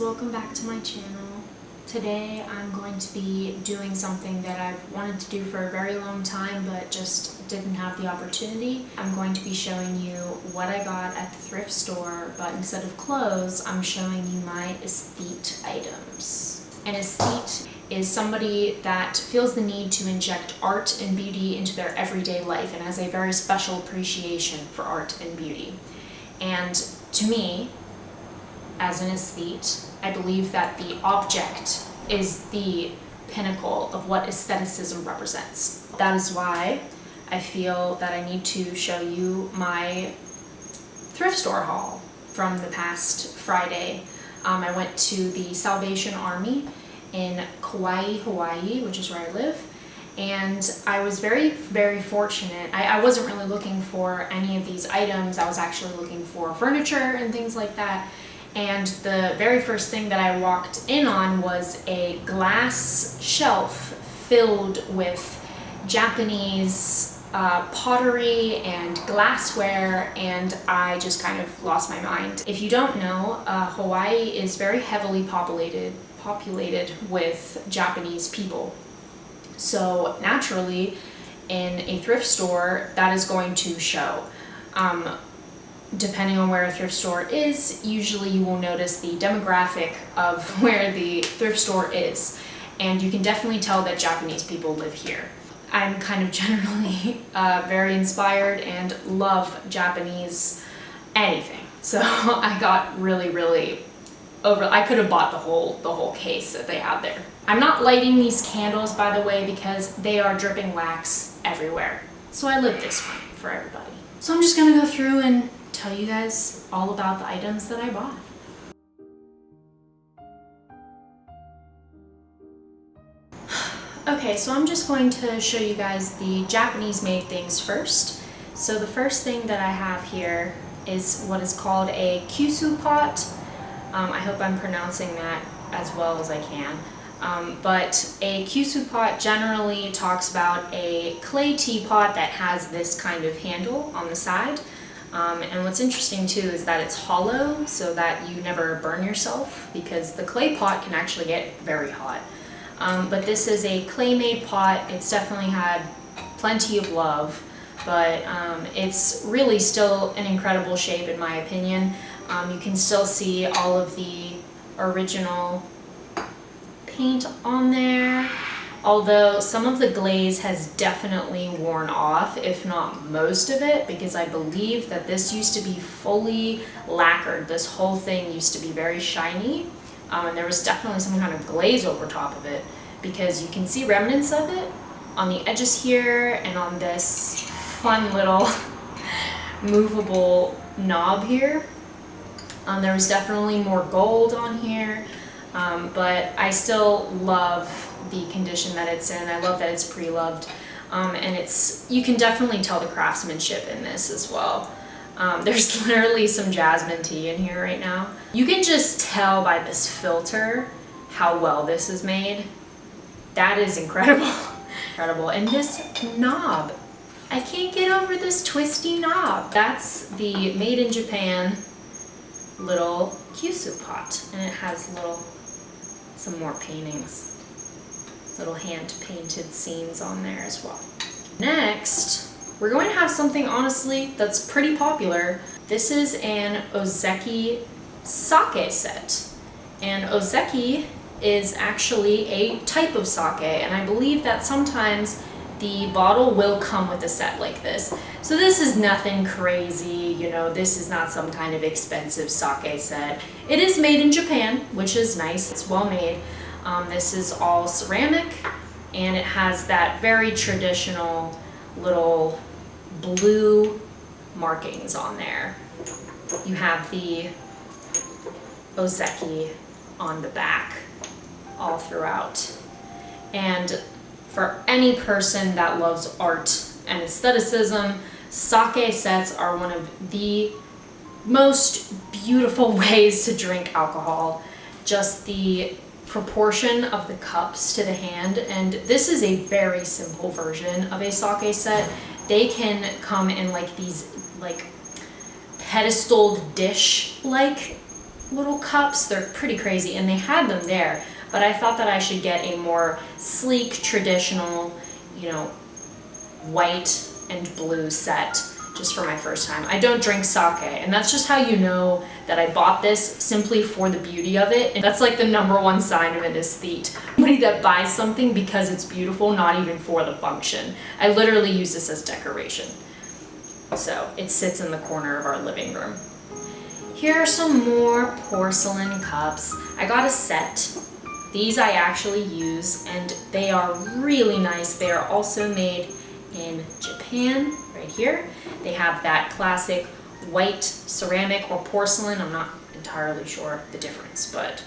welcome back to my channel. Today I'm going to be doing something that I've wanted to do for a very long time but just didn't have the opportunity. I'm going to be showing you what I got at the thrift store, but instead of clothes, I'm showing you my aesthete items. An aesthete is somebody that feels the need to inject art and beauty into their everyday life and has a very special appreciation for art and beauty. And to me, as an aesthete, I believe that the object is the pinnacle of what aestheticism represents. That is why I feel that I need to show you my thrift store haul from the past Friday. I went to the Salvation Army in Kauai, Hawaii, which is where I live, and I was very, very fortunate. I wasn't really looking for any of these items. I was actually looking for furniture and things like that. And the very first thing that I walked in on was a glass shelf filled with Japanese pottery and glassware, and I just kind of lost my mind. If you don't know, Hawaii is very heavily populated with Japanese people. So naturally, in a thrift store, that is going to show. Depending on where a thrift store is, usually you will notice the demographic of where the thrift store is. And you can definitely tell that Japanese people live here. I'm kind of generally very inspired and love Japanese anything. So I got really I could have bought the whole case that they had there. I'm not lighting these candles, by the way, because they are dripping wax everywhere. So I lit this one for everybody. So I'm just gonna go through and tell you guys all about the items that I bought. Okay, so I'm just going to show you guys the Japanese made things first. So the first thing that I have here is what is called a kyusu pot. I hope I'm pronouncing that as well as I can. But a kyusu pot generally talks about a clay teapot that has this kind of handle on the side. And what's interesting too is that it's hollow so that you never burn yourself, because the clay pot can actually get very hot. But this is a clay-made pot. It's definitely had plenty of love, but it's really still an incredible shape in my opinion. You can still see all of the original paint on there, although some of the glaze has definitely worn off, if not most of it, because I believe that this used to be fully lacquered. This whole thing used to be very shiny, and there was definitely some kind of glaze over top of it, because you can see remnants of it on the edges here and on this fun little movable knob here. There was definitely more gold on here, but I still love the condition that it's in. I love that it's pre-loved, and you can definitely tell the craftsmanship in this as well. There's literally some jasmine tea in here right now. You can just tell by this filter how well this is made. That is incredible. Incredible. And this knob, I can't get over this twisty knob. That's the made in Japan little kyusu pot, and it has some more paintings, little hand painted scenes on there as well. Next, we're going to have something honestly that's pretty popular. This is an ozeki sake set, and ozeki is actually a type of sake, and I believe that sometimes the bottle will come with a set like this. So this is nothing crazy, you know, this is not some kind of expensive sake set. It is made in Japan, which is nice, it's well made. This is all ceramic, and it has that very traditional little blue markings on there. You have the ozeki on the back all throughout. And for any person that loves art and aestheticism, sake sets are one of the most beautiful ways to drink alcohol. Just the proportion of the cups to the hand, and this is a very simple version of a sake set. They can come in like these pedestaled dish like little cups. They're pretty crazy, and they had them there, but I thought that I should get a more sleek, traditional, you know, white and blue set just for my first time. I don't drink sake, and that's just how you know that I bought this, simply for the beauty of it. And that's like the #1 sign of an aesthete. Somebody that buys something because it's beautiful, not even for the function. I literally use this as decoration. So it sits in the corner of our living room. Here are some more porcelain cups. I got a set. These I actually use, and they are really nice. They are also made in Japan, right here. They have that classic white ceramic or porcelain, I'm not entirely sure the difference, but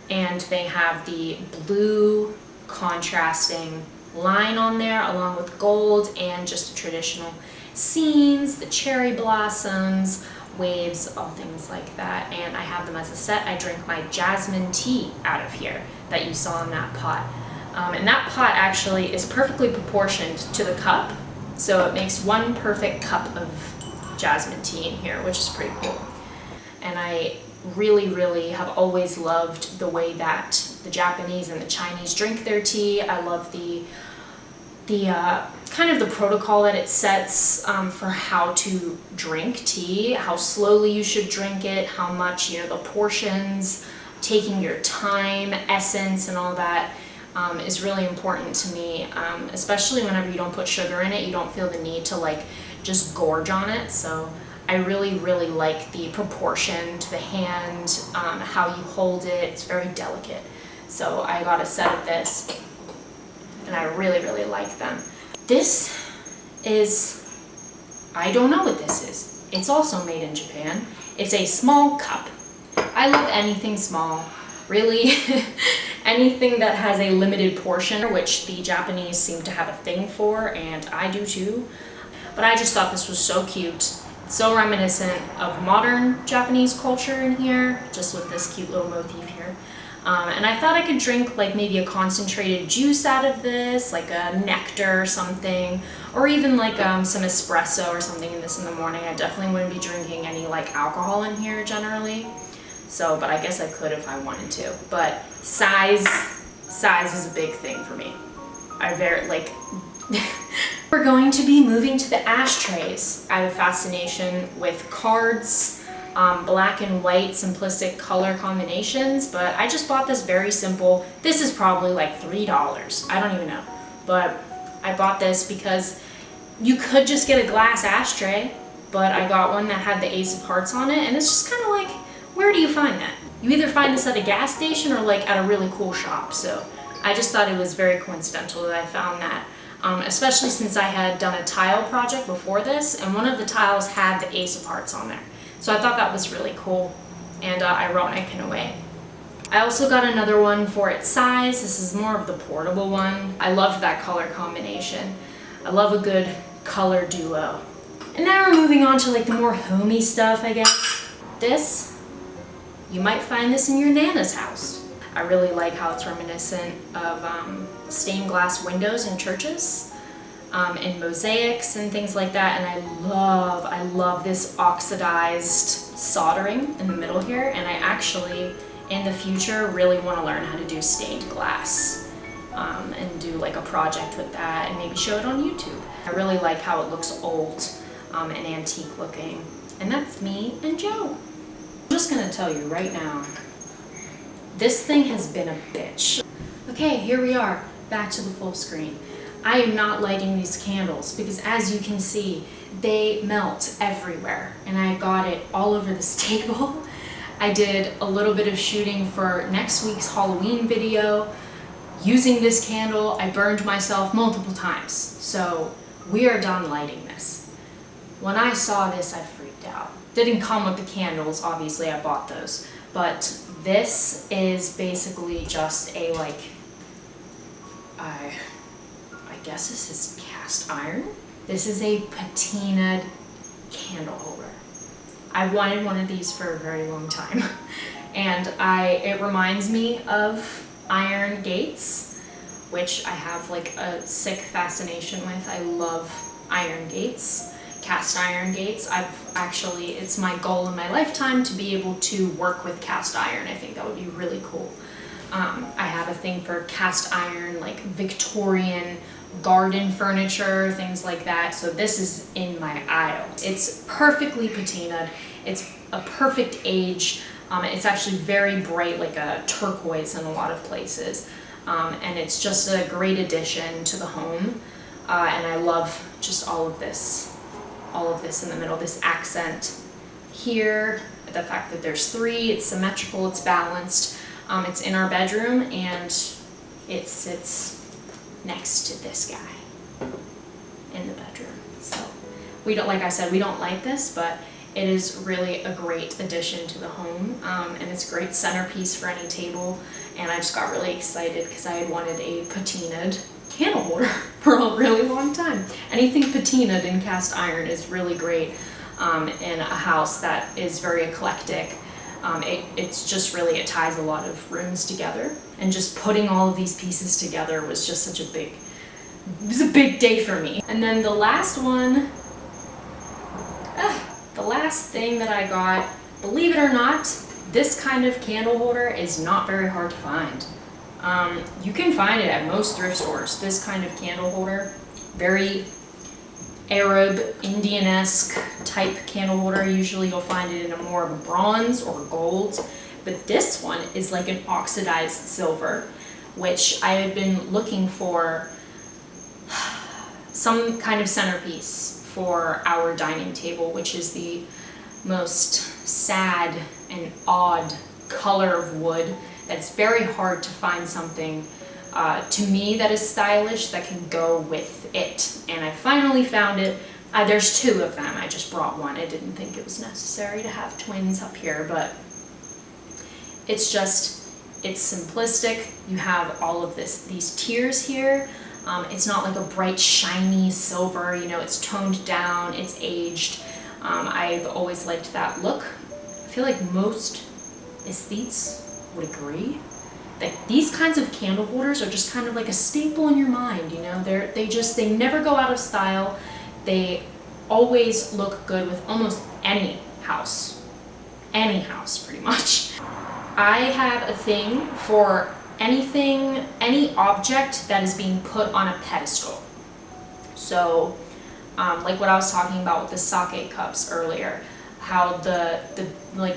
and they have the blue contrasting line on there along with gold and just the traditional scenes, the cherry blossoms, waves, all things like that. And I have them as a set. I drink my jasmine tea out of here that you saw in that pot. And that pot actually is perfectly proportioned to the cup, so it makes one perfect cup of jasmine tea in here, which is pretty cool. And I really have always loved the way that the Japanese and the Chinese drink their tea. I love the kind of the protocol that it sets for how to drink tea, how slowly you should drink it, how much, you know, the portions, taking your time, essence, and all that. Is really important to me, especially whenever you don't put sugar in it. You don't feel the need to like just gorge on it. So I really like the proportion to the hand, how you hold it. It's very delicate. So I got a set of this, and I really like them. This is, I don't know what this is. It's also made in Japan. It's a small cup. I love anything small, really. Anything that has a limited portion, which the Japanese seem to have a thing for, and I do too. But I just thought this was so cute, so reminiscent of modern Japanese culture in here, just with this cute little motif here. And I thought I could drink like maybe a concentrated juice out of this, like a nectar or something, or even like some espresso or something in this in the morning. I definitely wouldn't be drinking any like alcohol in here generally. So, but I guess I could if I wanted to. But size is a big thing for me. We're going to be moving to the ashtrays. I have a fascination with cards, black and white, simplistic color combinations, but I just bought this very simple. This is probably like $3. I don't even know. But I bought this because you could just get a glass ashtray, but I got one that had the Ace of Hearts on it, and it's just kind of like, where do you find that? You either find this at a gas station or like at a really cool shop. So I just thought it was very coincidental that I found that, especially since I had done a tile project before this, and one of the tiles had the Ace of Hearts on there. So I thought that was really cool, and ironic in a way. I also got another one for its size. This is more of the portable one. I loved that color combination. I love a good color duo. And now we're moving on to like the more homey stuff, I guess. This, you might find this in your Nana's house. I really like how it's reminiscent of stained glass windows in churches, and mosaics and things like that. And I love this oxidized soldering in the middle here. And I actually, in the future, really want to learn how to do stained glass, and do like a project with that and maybe show it on YouTube. I really like how it looks old and antique looking. And that's me and Joe. I'm just gonna tell you right now, this thing has been a bitch. Okay, here we are, back to the full screen. I am not lighting these candles because, as you can see, they melt everywhere, and I got it all over this table. I did a little bit of shooting for next week's Halloween video using this candle. I burned myself multiple times, so we are done lighting this. When I saw this, I freaked out. Didn't come with the candles, obviously I bought those, but this is basically just a like, I guess this is cast iron. This is a Patinaed candle holder. I've wanted one of these for a very long time, and it reminds me of iron gates, which I have like a sick fascination with. I love iron gates. cast iron gates. It's my goal in my lifetime to be able to work with cast iron. I think that would be really cool. I have a thing for cast iron, like Victorian garden furniture, things like that. So this is in my aisle. It's perfectly patinaed. It's a perfect age. It's actually very bright, like a turquoise in a lot of places. And it's just a great addition to the home. And I love just all of this in the middle, this accent here, the fact that there's 3, it's symmetrical, it's balanced. It's in our bedroom, and it sits next to this guy in the bedroom. So we don't, like I said, we don't like this, but it is really a great addition to the home, and it's a great centerpiece for any table. And I just got really excited because I had wanted a patinaed candle holder for a really long time. Anything patinaed in cast iron is really great in a house that is very eclectic. It's just really, it ties a lot of rooms together, and just putting all of these pieces together was just such a big, it was a big day for me. And then the last one, the last thing that I got, believe it or not, this kind of candle holder is not very hard to find. You can find it at most thrift stores, this kind of candle holder, very Arab, Indian-esque type candle holder. Usually you'll find it in a more of a bronze or gold, but this one is like an oxidized silver, which I had been looking for some kind of centerpiece for our dining table, which is the most sad and odd color of wood. That's very hard to find something to me that is stylish that can go with it, and I finally found it. There's 2 of them. I just brought one. I didn't think it was necessary to have twins up here, but it's simplistic. You have all of these tiers here. It's not like a bright shiny silver, you know, it's toned down, it's aged. I've always liked that look. I feel like most aesthetes would agree. Like, these kinds of candle holders are just kind of like a staple in your mind, you know? They never go out of style. They always look good with almost any house pretty much. I have a thing for any object that is being put on a pedestal. So, like what I was talking about with the sake cups earlier, how the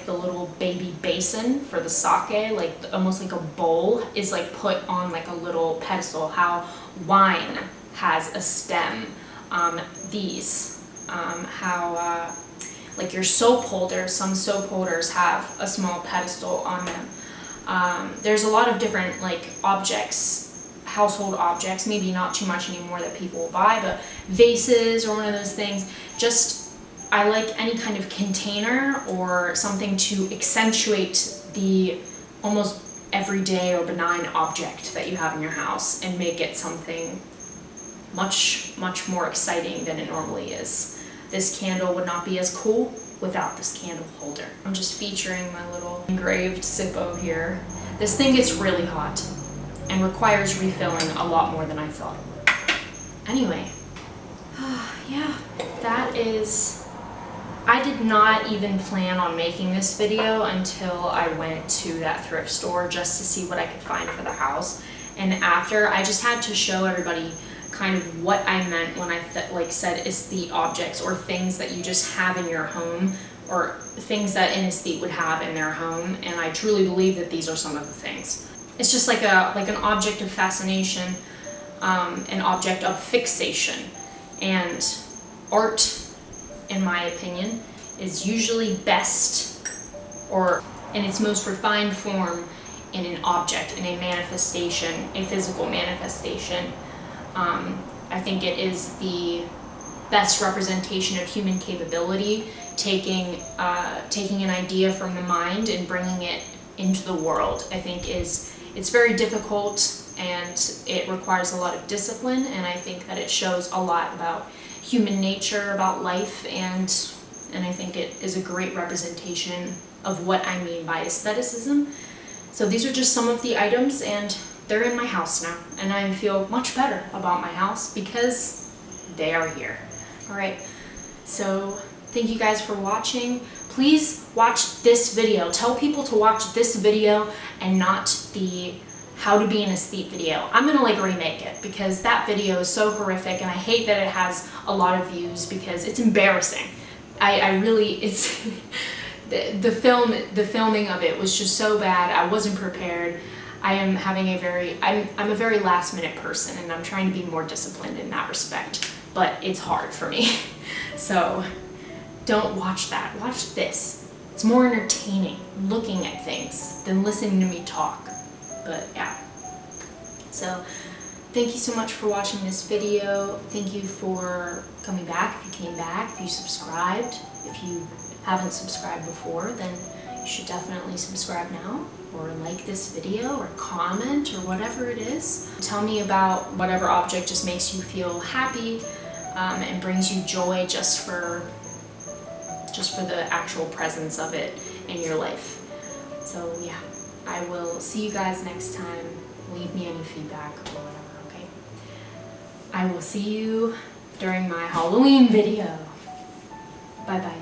little baby basin for the sake, like almost like a bowl, is like put on like a little pedestal. How wine has a stem. How like your soap holders, some soap holders have a small pedestal on them. There's a lot of different like objects, household objects, maybe not too much anymore that people will buy, but vases or one of those things. I like any kind of container or something to accentuate the almost everyday or benign object that you have in your house and make it something much, much more exciting than it normally is. This candle would not be as cool without this candle holder. I'm just featuring my little engraved Sippo here. This thing gets really hot and requires refilling a lot more than I thought it would. Anyway, yeah, that is... I did not even plan on making this video until I went to that thrift store just to see what I could find for the house. And after, I just had to show everybody kind of what I meant when I said aesthete objects, or things that you just have in your home, or things that an aesthete would have in their home. And I truly believe that these are some of the things. It's just like an object of fascination, an object of fixation. And art, in my opinion, is usually best, or in its most refined form, in an object, in a manifestation, a physical manifestation. I think it is the best representation of human capability, taking an idea from the mind and bringing it into the world. I think it's very difficult, and it requires a lot of discipline, and I think that it shows a lot about human nature, about life, and I think it is a great representation of what I mean by aestheticism. So these are just some of the items, and they're in my house now, and I feel much better about my house because they are here. All right, So thank you guys for watching. Please watch this video. Tell people to watch this video and not the how to be an aesthete video. I'm gonna like remake it because that video is so horrific and I hate that it has a lot of views because it's embarrassing. I really, it's, the filming of it was just so bad. I wasn't prepared. I'm a very last minute person and I'm trying to be more disciplined in that respect, but it's hard for me. So don't watch that, watch this. It's more entertaining looking at things than listening to me talk. But yeah, so thank you so much for watching this video. Thank you for coming back, if you came back, if you subscribed. If you haven't subscribed before, then you should definitely subscribe now, or like this video, or comment, or whatever it is. Tell me about whatever object just makes you feel happy and brings you joy just for the actual presence of it in your life. So yeah. I will see you guys next time. Leave me any feedback or whatever, okay? I will see you during my Halloween video. Bye-bye.